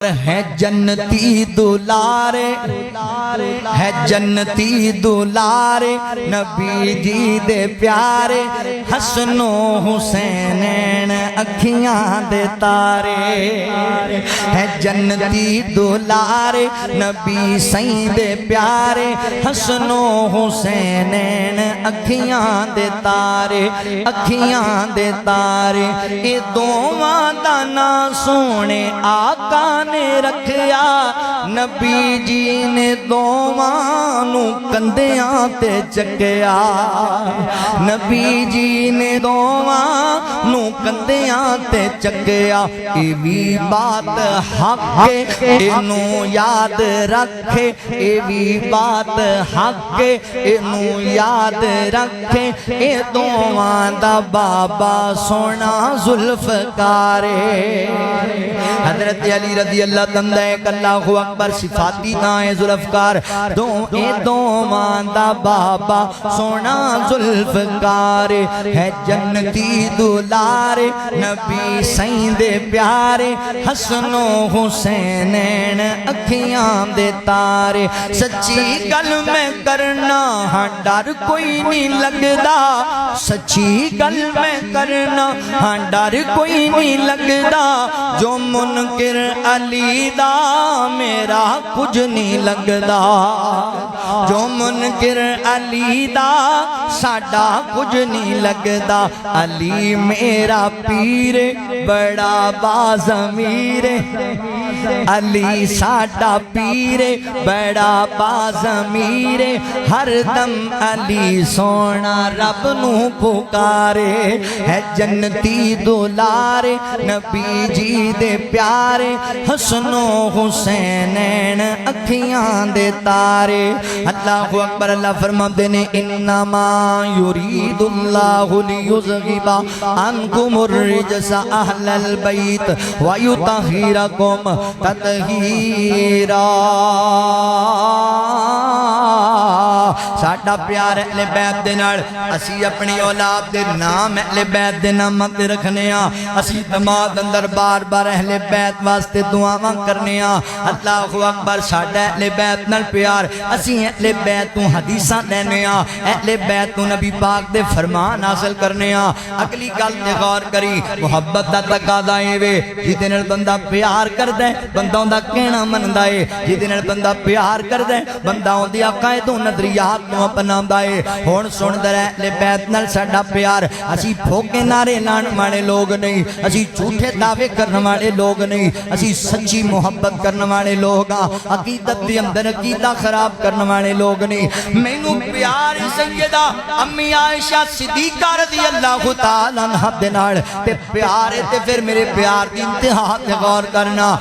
ہے جنتی دولارے ہے جنتی دولارے نبی جی دے پیارے حسن و حسینین اکھیاں دے تارے ہے جنتی دولارے نبی سائیں دے پیارے حسن و حسینین اکھیاں دے تارے اکھیاں دے تارے اے دوواں دا نا سونے آقا نے رکھیا نبی جی نے دووانو کندیاں تے چکیا نبی جی نے دووانو کندیاں تے چکیا اے بھی بات حق ہے انو یاد رکھے اے بھی بات حق ہے انو یاد رکھے اے دووان دا بابا سونا ذوالفقارے حضرت علی رضی اللہ تندہ ایک اللہ اکبر صفاتی نائے ذوالفقار دووان دا بابا سونا ذوالفقار ہے جنتی دولارے نبی سائیں دے پیارے حسن و حسینین اکھیاں دے تارے سچی گل میں کرنا ہاں ڈر کوئی نہیں لگدا سچی گل میں کرنا ہاں ڈر کوئی نہیں لگدا جو منکر علی دا میرا کچھ نہیں لگدا جو منکر علی دا ساڈا کچھ نہیں لگدا علی میرا پیر بڑا بازمیر علی ساڈا پیر بڑا بازمیر ہر دم علی سونا رب نو پکارے ہے جنتی دولارے نبی جی دے پیارے حسن و حسینین اکھیاں دے تارے اللہ اکبر اللہ فرماتے نے انما یرید اللہ لیذہب عنکم الرجس اہل البیت ویطہرکم تطہیرا ساڈا پیار اہل بیت دے نال اسی اپنی اولاد دے نام اہل بیت دے نام تے رکھنے ہاں اسی دماغ اندر بار بار اہل بیت واسطے دعاواں کرنے ہاں اللہ اکبر ساڈا اہل بیت نال پیار اسی اہل بیت تو حدیثاں لینے ہاں اہل بیت تو نبی پاک دے فرمان حاصل کرنے ہاں اگلی گل تے غور کری محبت دا تقاضا اے وے جدے نال بندہ پیار کردا ہے بندہ اوندا کہنا مندا ہے جدے نال بندہ پیار کردا ہے بندہ اودی عقائد و نظریات نو اپناوندا ہے ہن سن در اہل بیت نال ساڈا پیار اسی پھوکے نعرے لان والے لوگ نہیں اسی جھوٹے دعوے کرنے والے لوگ نہیں اسی سچی محبت کرنے والے لوگ ہاں عقیدت دے اندر عقیدہ خراب کرنے والے لوگ نہیں مینوں پیار سیدہ امی عائشہ صدیقہ رضی اللہ تعالی عنہا دے نال تے پیار تے پھر میرے پیار دی انتہا تے غور کرنا